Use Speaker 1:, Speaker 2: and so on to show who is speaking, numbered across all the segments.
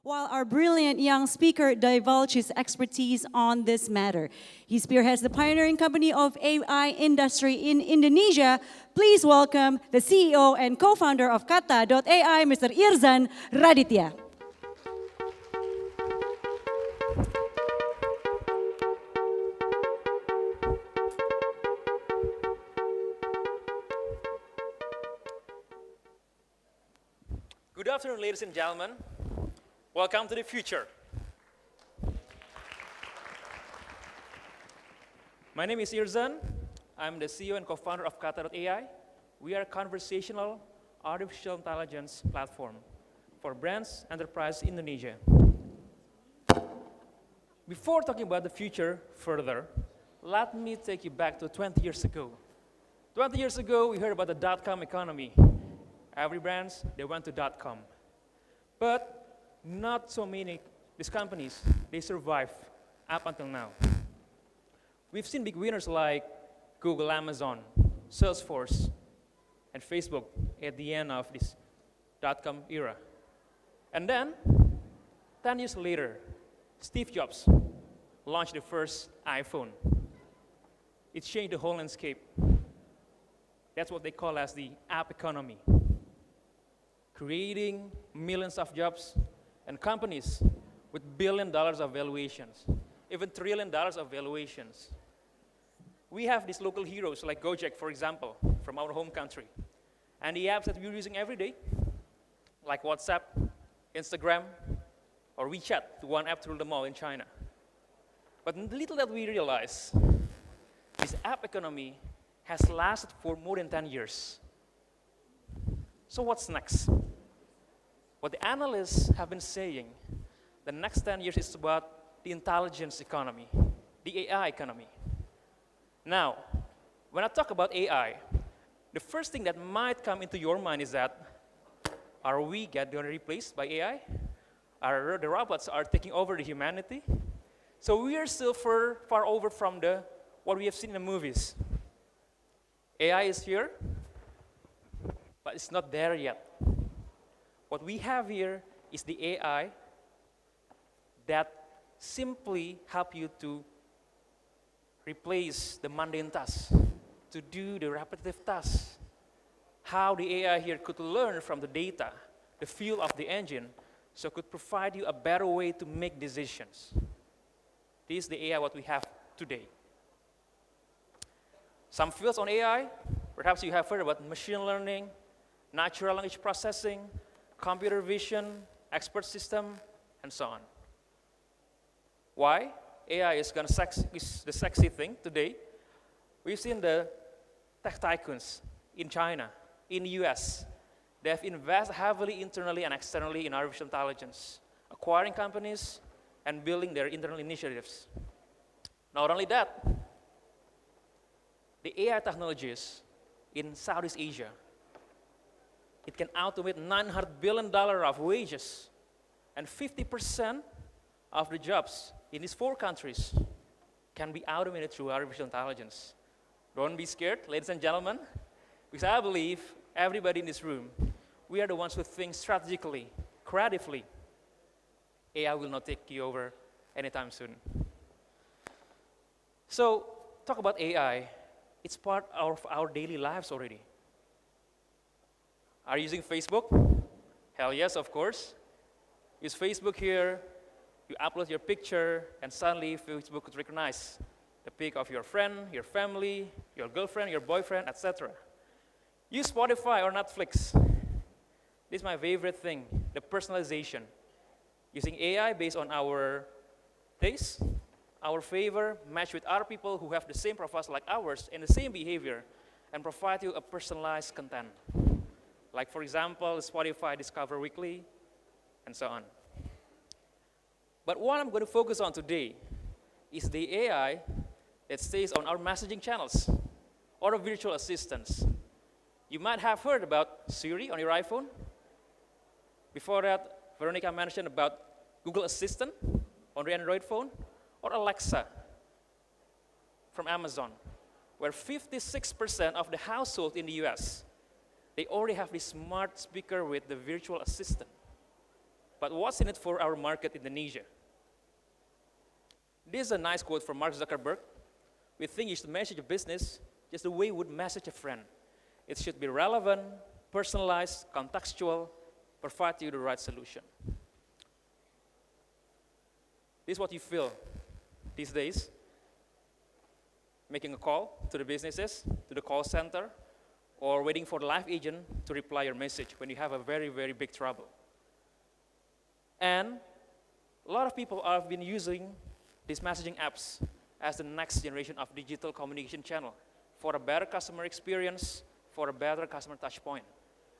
Speaker 1: while our brilliant young speaker divulges his expertise on this matter. He spearheads the pioneering company of AI industry in Indonesia. Please welcome the CEO and co-founder of Kata.ai, Mr. Irzan Raditya.
Speaker 2: Good afternoon, ladies and gentlemen. Welcome to the future. My name is Irzan. I'm the CEO and co-founder of Kata.ai. We are a conversational artificial intelligence platform for brands, enterprise in Indonesia. Before talking about the future further, let me take you back to 20 years ago. 20 years ago, we heard about the dot-com economy. Every brands, they went to .com. But not so many, these companies, they survive up until now. We've seen big winners like Google, Amazon, Salesforce, and Facebook at the end of this .com era. And then, 10 years later, Steve Jobs launched the first iPhone. It changed the whole landscape. That's what they call as the app economy, creating millions of jobs and companies with $1 billion of valuations, even $1 trillion of valuations. We have these local heroes like Gojek, for example, from our home country. And the apps that we're using every day, like WhatsApp, Instagram, or WeChat, the one app to rule them all in China. But little that we realize, this app economy has lasted for more than 10 years. So what's next? What the analysts have been saying, the next 10 years is about the intelligence economy, the AI economy. Now, when I talk about AI, the first thing that might come into your mind is that, are we getting replaced by AI? Are the robots taking over the humanity? So we are still far over from what we have seen in the movies. AI is here, but it's not there yet. What we have here is the AI that simply help you to replace the mundane tasks, to do the repetitive tasks. How the AI here could learn from the data, the feel of the engine, so could provide you a better way to make decisions. This is the AI what we have today. Some fields on AI, perhaps you have heard about machine learning, natural language processing, computer vision, expert system, and so on. Why? AI is the sexy thing today. We've seen the tech tycoons in China, in the US. They have invested heavily internally and externally in artificial intelligence, acquiring companies and building their internal initiatives. Not only that, the AI technologies in Southeast Asia, it can automate $900 billion of wages, and 50% of the jobs in these 4 countries can be automated through artificial intelligence. Don't be scared, ladies and gentlemen, because I believe everybody in this room, we are the ones who think strategically, creatively. AI will not take you over anytime soon. So, talk about AI. It's part of our daily lives already. Are you using Facebook? Hell yes, of course. Use Facebook here, you upload your picture, and suddenly Facebook could recognize the pic of your friend, your family, your girlfriend, your boyfriend, etc. Use Spotify or Netflix. This is my favorite thing, the personalization. Using AI based on our taste, our favor, match with other people who have the same profiles like ours and the same behavior, and provide you a personalized content. Like, for example, Spotify Discover Weekly, and so on. But what I'm going to focus on today is the AI that stays on our messaging channels or virtual assistants. You might have heard about Siri on your iPhone. Before that, Veronica mentioned about Google Assistant on the Android phone, or Alexa from Amazon, where 56% of the households in the US, they already have this smart speaker with the virtual assistant. But what's in it for our market, Indonesia? This is a nice quote from Mark Zuckerberg. We think you should message a business just the way you would message a friend. It should be relevant, personalized, contextual, provide you the right solution. This is what you feel these days, making a call to the businesses, to the call center, or waiting for the live agent to reply your message when you have a very, very big trouble. And a lot of people have been using these messaging apps as the next generation of digital communication channel for a better customer experience, for a better customer touch point.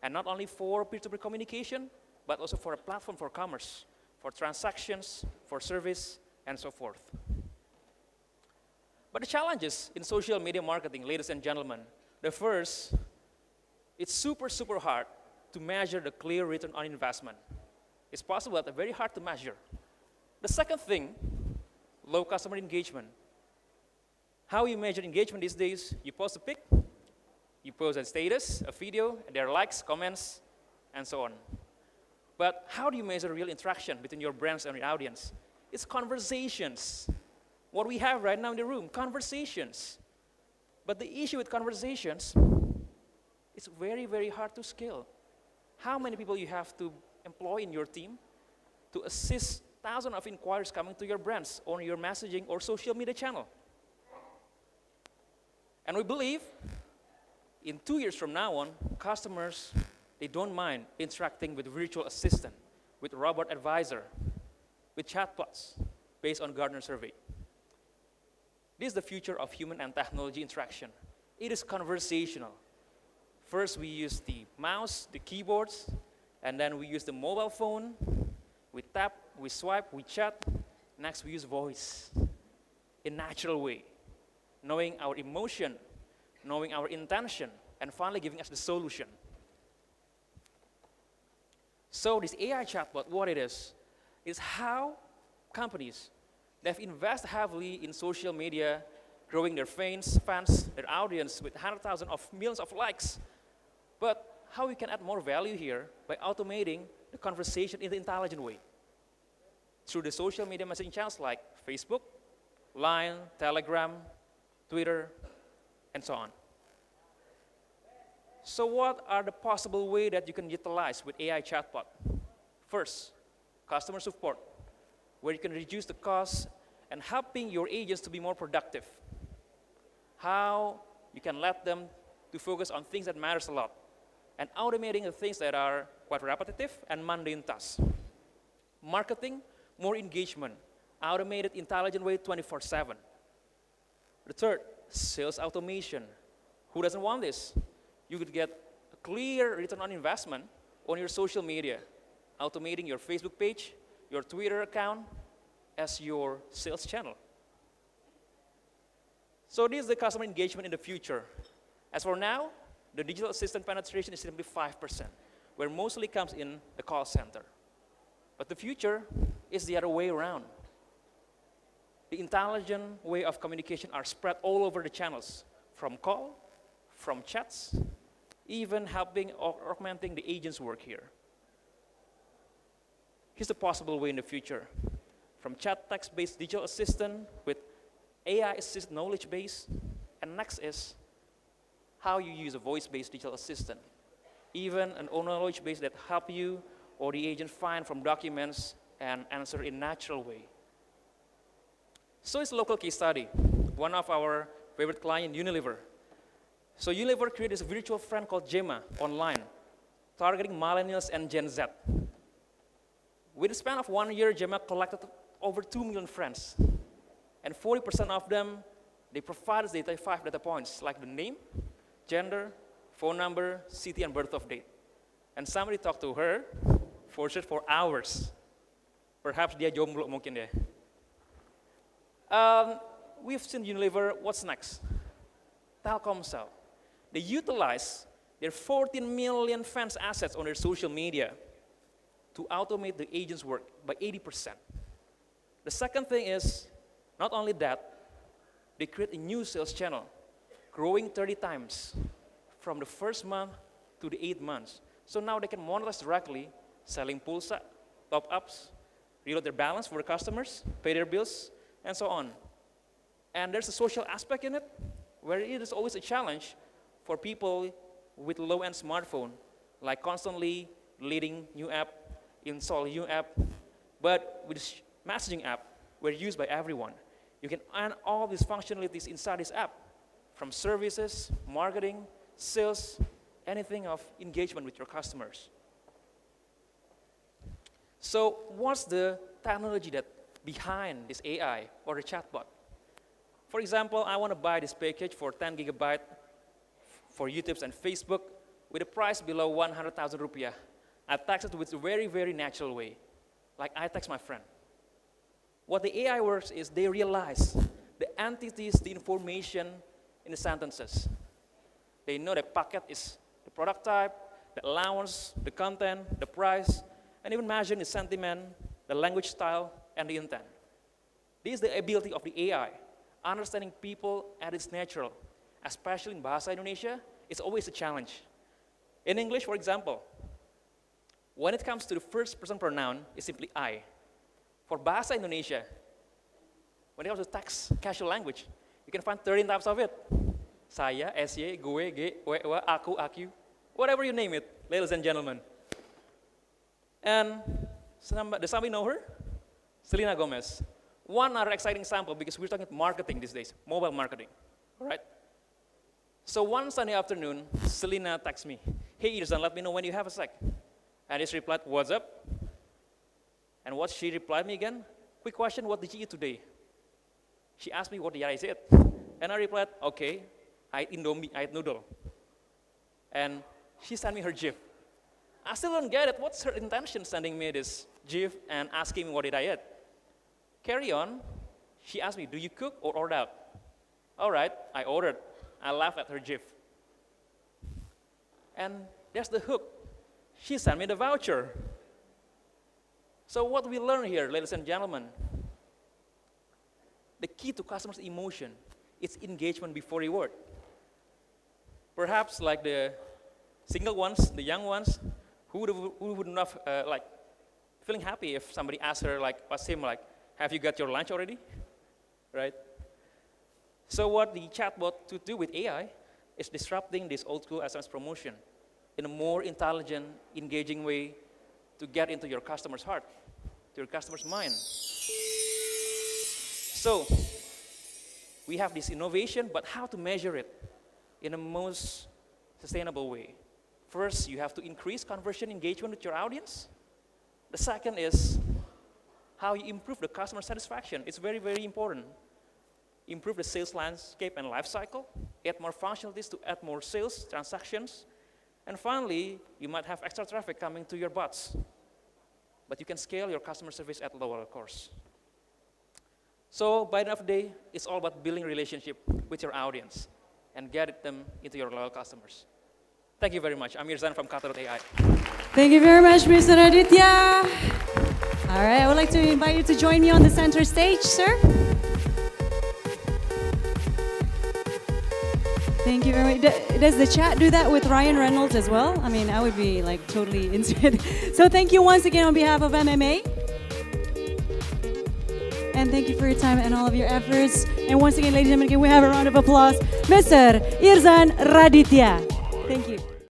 Speaker 2: And not only for peer-to-peer communication, but also for a platform for commerce, for transactions, for service, and so forth. But the challenges in social media marketing, ladies and gentlemen, the first, it's super, super hard to measure the clear return on investment. It's possible, but very hard to measure. The second thing, low customer engagement. How you measure engagement these days, you post a pic, you post a status, a video, and there are likes, comments, and so on. But how do you measure real interaction between your brands and your audience? It's conversations. What we have right now in the room, conversations. But the issue with conversations, it's very, very hard to scale. How many people you have to employ in your team to assist thousands of inquiries coming to your brands on your messaging or social media channel? And we believe in 2 years from now on, customers, they don't mind interacting with virtual assistant, with robot advisor, with chatbots, based on Gartner survey. This is the future of human and technology interaction. It is conversational. First, we use the mouse, the keyboards, and then we use the mobile phone. We tap, we swipe, we chat. Next, we use voice in natural way, knowing our emotion, knowing our intention, and finally giving us the solution. So this AI chatbot, what it is how companies that have invested heavily in social media, growing their fans, their audience with 100,000 of millions of likes. But how we can add more value here by automating the conversation in an intelligent way through the social media messaging channels like Facebook, Line, Telegram, Twitter, and so on. So what are the possible ways that you can utilize with AI chatbot? First, customer support, where you can reduce the cost and helping your agents to be more productive. How you can let them to focus on things that matters a lot and automating the things that are quite repetitive and mundane tasks. Marketing, more engagement, automated, intelligent way 24/7. The third, sales automation. Who doesn't want this? You could get a clear return on investment on your social media, automating your Facebook page, your Twitter account as your sales channel. So this is the customer engagement in the future. As for now, the digital assistant penetration is simply 5%, where mostly comes in the call center. But the future is the other way around. The intelligent way of communication are spread all over the channels, from call, from chats, even helping or augmenting the agent's work here. Here's the possible way in the future. From chat text-based digital assistant with AI-assisted knowledge base, and next is how you use a voice-based digital assistant. Even an knowledge base that help you or the agent find from documents and answer in natural way. So it's a local case study. One of our favorite client, Unilever. So Unilever created this virtual friend called Gemma online, targeting millennials and Gen Z. With the span of 1 year, Gemma collected over 2 million friends. And 40% of them, they provided data 5 data points, like the name, gender, phone number, city, and birth of date. And somebody talked to her for hours. Perhaps dia jomblo mungkin ya. We've seen Unilever, what's next? Telkomsel. They utilize their 14 million fans' assets on their social media to automate the agent's work by 80%. The second thing is, not only that, they create a new sales channel, growing 30 times from the first month to the 8 months. So now they can monetize directly, selling pulsa, top-ups, reload their balance for the customers, pay their bills, and so on. And there's a social aspect in it, where it is always a challenge for people with low-end smartphone, like constantly deleting new app, install new app. But with this messaging app, we're used by everyone. You can earn all these functionalities inside this app, from services, marketing, sales, anything of engagement with your customers. So what's the technology that behind this AI or the chatbot? For example, I want to buy this package for 10 gigabyte for YouTube and Facebook with a price below 100,000 rupiah. I text it with a very, very natural way, like I text my friend. What the AI works is they realize the entities, the information in the sentences. They know the packet is the product type, the allowance, the content, the price, and even measure the sentiment, the language style, and the intent. This is the ability of the AI. Understanding people at its natural, especially in Bahasa Indonesia, it's always a challenge. In English, for example, when it comes to the first person pronoun, it's simply I. For Bahasa Indonesia, when it comes to text, casual language, you can find 13 types of it. Saya, sy, gue, ge, we, aku, aku, whatever you name it, ladies and gentlemen. And does somebody know her? Selena Gomez. One other exciting example, because we're talking about marketing these days, mobile marketing, all right? So one Sunday afternoon, Selena texts me, hey Irzan, let me know when you have a sec. And I replied, what's up? And what she replied me again, quick question, what did you eat today? She asked me what did I eat? And I replied, okay, I ate Indomie, I ate noodle. And she sent me her GIF. I still don't get it, what's her intention sending me this GIF and asking me what did I eat? Carry on, she asked me, do you cook or order out? All right, I ordered. I laughed at her GIF. And there's the hook. She sent me the voucher. So what we learn here, ladies and gentlemen, the key to customers' emotion is engagement before reward. Perhaps like the single ones, the young ones, who would not like feeling happy if somebody asked her, like, asked him, like, have you got your lunch already? Right? So what the chatbot to do with AI is disrupting this old school SMS promotion in a more intelligent, engaging way to get into your customer's heart, to your customer's mind. So we have this innovation, but how to measure it in the most sustainable way? First, you have to increase conversion engagement with your audience. The second is how you improve the customer satisfaction. It's very, very important. Improve the sales landscape and life cycle, add more functionalities to add more sales transactions, and finally, you might have extra traffic coming to your bots. But you can scale your customer service at lower cost. So by the end of the day, it's all about building relationship with your audience and get them into your loyal customers. Thank you very much. I'm Irzan from Kata.ai.
Speaker 1: Thank you very much, Mr. Raditya. All right, I would like to invite you to join me on the center stage, sir. Thank you very much. Does the chat do that with Ryan Reynolds as well? I mean, I would be like totally into it. So thank you once again on behalf of MMA. And thank you for your time and all of your efforts. And once again, ladies and gentlemen, can we have a round of applause? Mr. Irzan Raditya. Thank you.